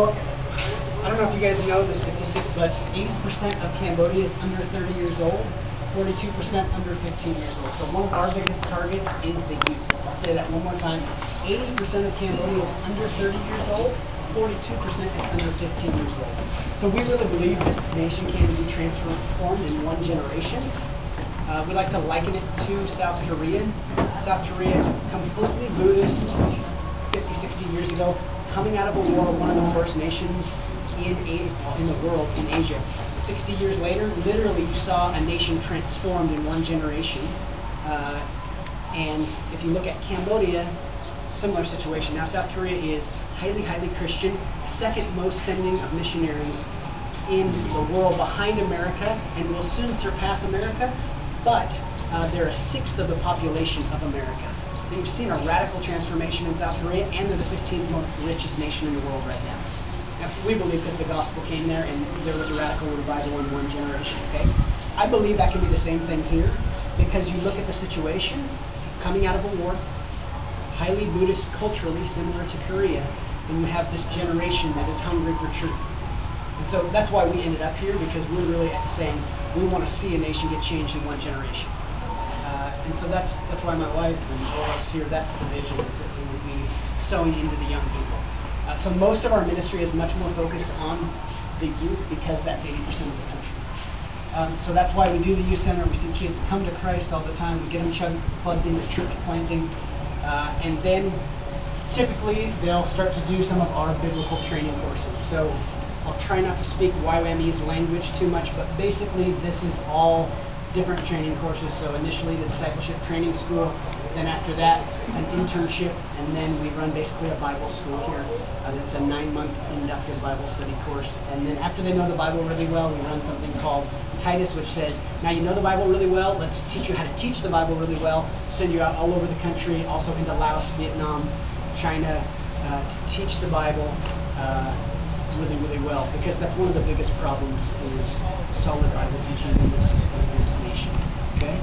So, I don't know if you guys know the statistics, but 80% of Cambodia is under 30 years old, 42% under 15 years old. So one of our biggest targets is the youth. I'll say that one more time. 80% of Cambodia is under 30 years old, 42% is under 15 years old. So we really believe this nation can be transformed in one generation. We like to liken it to South Korea. South Korea, completely Buddhist, 50, 60 years ago, coming out of a war, one of the worst nations in the world, in Asia. 60 years later, literally you saw a nation transformed in one generation. And if you look at Cambodia, similar situation. Now South Korea is highly, highly Christian, second most sending of missionaries in the world behind America, and will soon surpass America, but they're a sixth of the population of America. So you've seen a radical transformation in South Korea, and they're the 15th most richest nation in the world right now. Now, we believe because the gospel came there and there was a radical revival in one generation, okay? I believe that can be the same thing here, because you look at the situation, coming out of a war, highly Buddhist culturally, similar to Korea, and you have this generation that is hungry for truth. And so that's why we ended up here, because we're really saying we want to see a nation get changed in one generation. And so that's why my wife and all of us here, that's the vision, is that we would be sowing into the young people. So most of our ministry is much more focused on the youth, because that's 80% of the country. So that's why we do the youth center. We see kids come to Christ all the time. We get them plugged into church planting. And then typically they'll start to do some of our biblical training courses. So I'll try not to speak YWAM's language too much, but basically this is all different training courses. So initially the discipleship training school, then after that an internship, and then we run basically a Bible school here. That's a 9-month inductive Bible study course. And then after they know the Bible really well, we run something called Titus, which says, now you know the Bible really well, let's teach you how to teach the Bible really well, send you out all over the country, also into Laos, Vietnam, China, to teach the Bible really, really well, because that's one of the biggest problems is solid Bible teaching in this nation. Okay,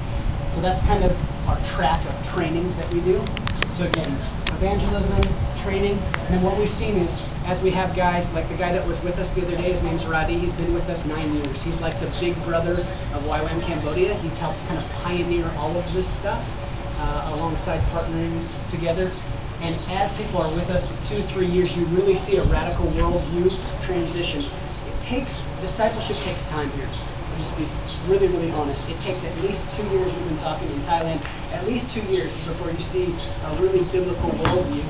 so that's kind of our track of training that we do. So again, evangelism, training, and then what we've seen is, as we have guys like the guy that was with us the other day, his name's Radi. He's been with us 9 years. He's like the big brother of YWAM Cambodia. He's helped kind of pioneer all of this stuff alongside partnering together. And as people are with us 2-3 years, you really see a radical worldview transition. Discipleship takes time here. So just be really, really honest. It takes at least 2 years. We've been talking in Thailand, at least 2 years before you see a really biblical worldview.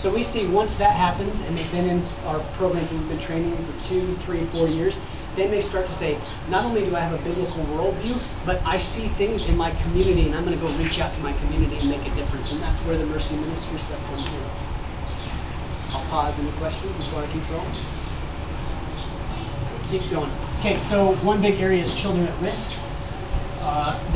So we see once that happens, and they've been in our programs, and we've been training them for 2, 3, 4 years, then they start to say, not only do I have a biblical worldview, but I see things in my community, and I'm going to go reach out to my community and make a difference. And that's where the mercy ministry stuff comes in. I'll pause. Any questions before I keep going? Keep going. Okay, so one big area is children at risk.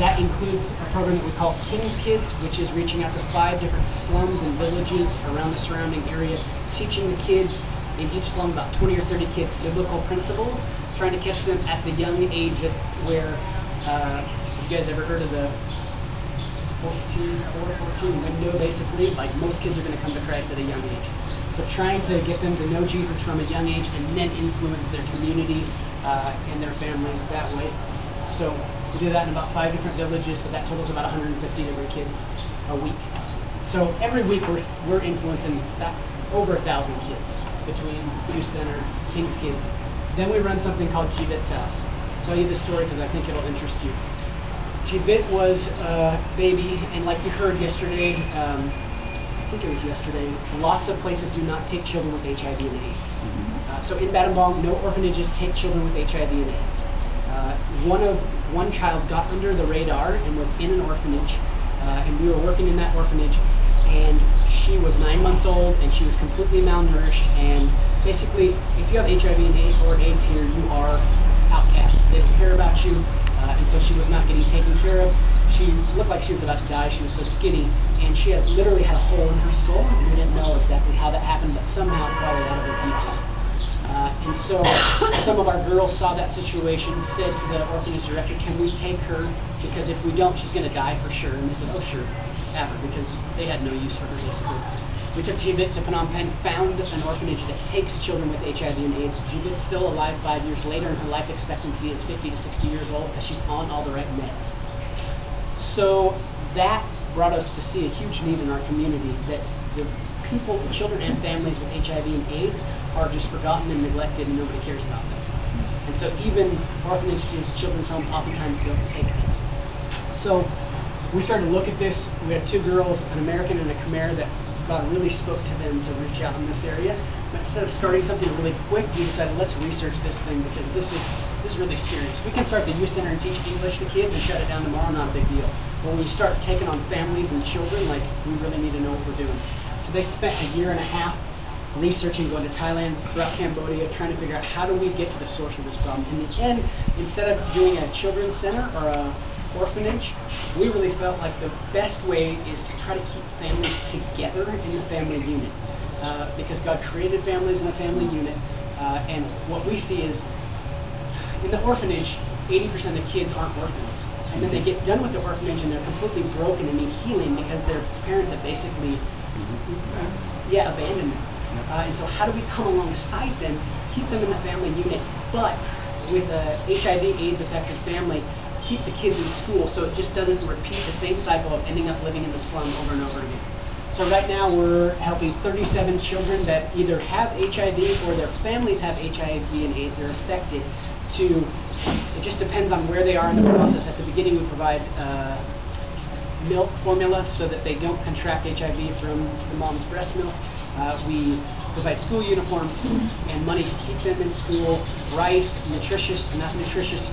That includes a program that we call King's Kids, which is reaching out to 5 different slums and villages around the surrounding area, teaching the kids in each slum, about 20 or 30 kids, biblical principles, trying to catch them at the young age of where, you guys ever heard of the 14 window, basically? Like, most kids are going to come to Christ at a young age. So trying to get them to know Jesus from a young age and then influence their communities and their families that way. So we do that in about 5 different villages, so that totals about 150 different kids a week. So every week we're influencing over 1,000 kids between Youth Center, King's Kids. Then we run something called Jivit's House. I'll tell you this story because I think it'll interest you. Jivit was a baby, and like you heard yesterday, I think it was yesterday, lots of places do not take children with HIV and AIDS. So in Battambang, no orphanages take children with HIV and AIDS. One child got under the radar and was in an orphanage, and we were working in that orphanage, and she was 9 months old, and she was completely malnourished, and basically, if you have HIV and AIDS or AIDS here, you are outcast. They don't care about you, and so she was not getting taken care of. She looked like she was about to die. She was so skinny, and she had literally had a hole in her skull, and we didn't know exactly how that happened, but somehow probably out of abuse. And so some of our girls saw that situation, said to the orphanage director, can we take her? Because if we don't, she's going to die for sure. And they said, oh, sure. ever, because they had no use for her basically. We took Judith to Phnom Penh, found an orphanage that takes children with HIV and AIDS. Judith's still alive 5 years later, and her life expectancy is 50 to 60 years old because she's on all the right meds. So that brought us to see a huge need in our community, that the people, the children and families with HIV and AIDS are just forgotten and neglected, and nobody cares about them. And so even orphanages, children's homes oftentimes don't take them. So we started to look at this. We had 2 girls, an American and a Khmer, that God really spoke to them to reach out in this area. But instead of starting something really quick, we decided, let's research this thing, because this is really serious. We can start the youth center and teach English to kids and shut it down tomorrow, not a big deal. But when you start taking on families and children, like, we really need to know what we're doing. So they spent a year and a half researching, going to Thailand, throughout Cambodia, trying to figure out how do we get to the source of this problem. In the end, instead of doing a children's center or a orphanage, we really felt like the best way is to try to keep families together in the family unit, because God created families in a family unit, and what we see is in the orphanage, 80% of the kids aren't orphans, and then they get done with the orphanage and they're completely broken and need healing because their parents have basically abandoned them. And so how do we come alongside them, keep them in the family unit, but with a HIV/AIDS affected family, keep the kids in school so it just doesn't repeat the same cycle of ending up living in the slum over and over again. So right now we're helping 37 children that either have HIV or their families have HIV and AIDS, they're affected, to, it just depends on where they are in the process. At the beginning we provide milk formula so that they don't contract HIV from the mom's breast milk. We provide school uniforms and money to keep them in school, rice, nutritious, enough nutritious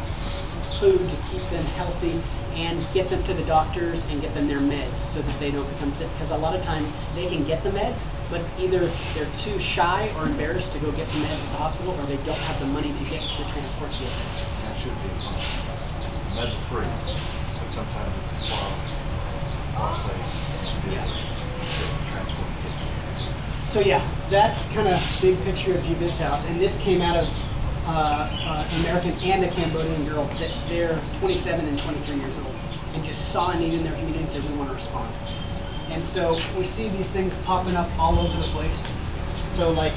food to keep them healthy, and get them to the doctors and get them their meds so that they don't become sick. Because a lot of times they can get the meds, but either they're too shy or embarrassed to go get the meds at the hospital, or they don't have the money to get the transport to get them. That should be meds free, but sometimes it's costly to get transport kids. So yeah, that's kind of big picture of Judith's house, and this came out of an American and a Cambodian girl that they're 27 and 23 years old and just saw a need in their community and said, we want to respond. And so we see these things popping up all over the place. So like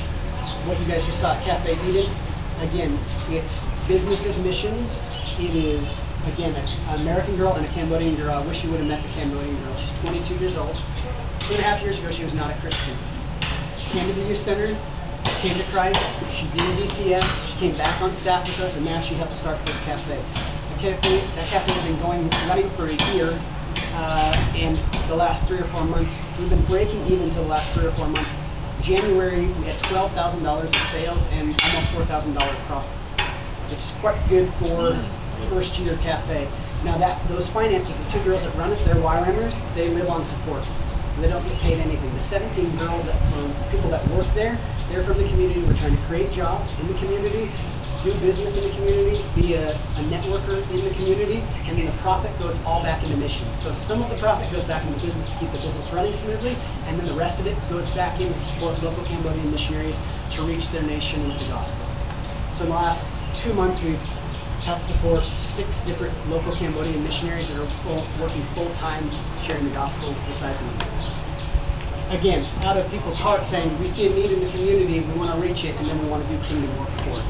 what you guys just saw at Cafe Eden, again, it's business as missions. It is, again, an American girl and a Cambodian girl. I wish you would have met the Cambodian girl. She's 22 years old. 2.5 years ago, she was not a Christian. She came to the youth center, came to Christ, she did a DTS, she came back on staff with us, and now she helped start this cafe. That cafe has been running for a year, and the last 3 or 4 months, we've been breaking even to the last 3 or 4 months. January, we had $12,000 in sales and almost $4,000 profit, which is quite good for first year cafe. Now those finances, the 2 girls that run it, they're YWAMers, they live on support. So they don't get paid anything. The 17 girls people that work there, they're from the community. We're trying to create jobs in the community, do business in the community, be a networker in the community, and then the profit goes all back into mission. So some of the profit goes back into business to keep the business running smoothly, and then the rest of it goes back in to support local Cambodian missionaries to reach their nation with the gospel. So in the last 2 months, we've helped support 6 different local Cambodian missionaries that are working full-time sharing the gospel, discipling. Again, out of people's hearts saying, we see a need in the community, we want to reach it, and then we want to do kingdom work for it.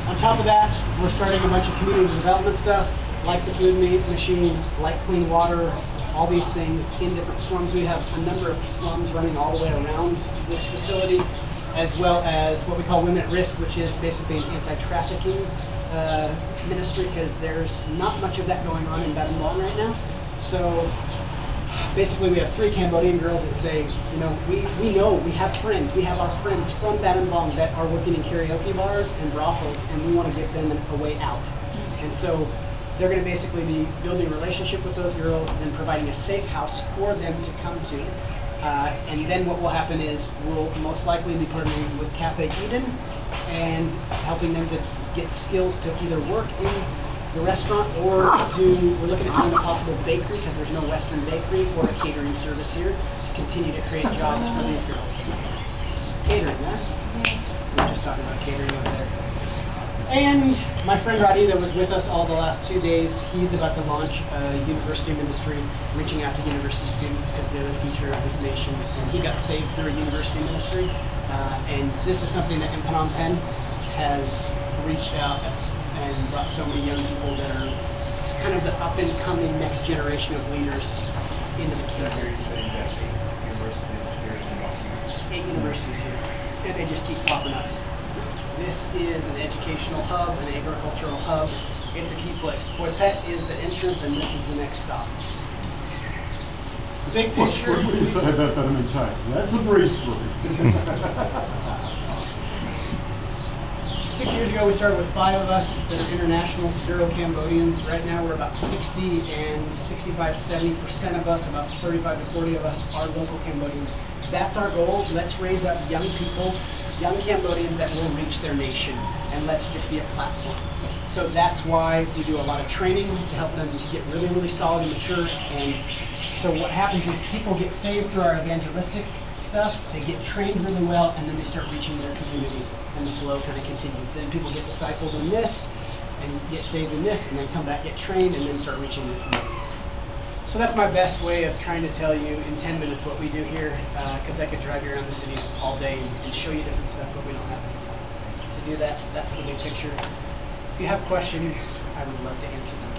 On top of that, we're starting a bunch of community development stuff, like the food machines, like clean water, all these things in different slums. We have a number of slums running all the way around this facility, as well as what we call Women at Risk, which is basically an anti-trafficking ministry, because there's not much of that going on in Battambang right now. So basically we have 3 Cambodian girls that say, you know we have friends, we have our friends from Battambang that are working in karaoke bars and brothels, and we want to give them a way out. And so they're going to basically be building a relationship with those girls and providing a safe house for them to come to. And then what will happen is we'll most likely be partnering with Cafe Eden and helping them to get skills to either work in the restaurant or we're looking at doing a possible bakery, because there's no Western bakery, or a catering service here to continue to create jobs for these girls. Catering, huh? We were just talking about catering over there. And My friend Roddy that was with us all the last 2 days, he's about to launch a university ministry, reaching out to university students because they're the future of this nation. And he got saved through a university ministry. And this is something that in Phnom Penh has reached out and brought so many young people that are kind of the up-and-coming next generation of leaders into the I hear kingdom. you saying that universities here in Boston. 8 universities here, and they just keep popping up. This is an educational hub, an agricultural hub. It's a key place. Poipet is the entrance, and this is the next stop. The big picture. What do you say about that in Thai? That's a brief story. 6 years ago, we started with 5 of us that are international, 0 Cambodians. Right now, we're about 60, and 65–70% of us, about 35 to 40 of us, are local Cambodians. That's our goal. Let's raise up young people, young Cambodians that will reach their nation, and let's just be a platform. So that's why we do a lot of training to help them to get really, really solid and mature. And so what happens is people get saved through our evangelistic stuff, they get trained really well, and then they start reaching their community, and the flow kind of continues. Then people get discipled in this, and get saved in this, and then come back, get trained, and then start reaching their community. So that's my best way of trying to tell you in 10 minutes what we do here, because I could drive you around the city all day and show you different stuff, but we don't have any time to do that. That's the big picture. If you have questions, I would love to answer them.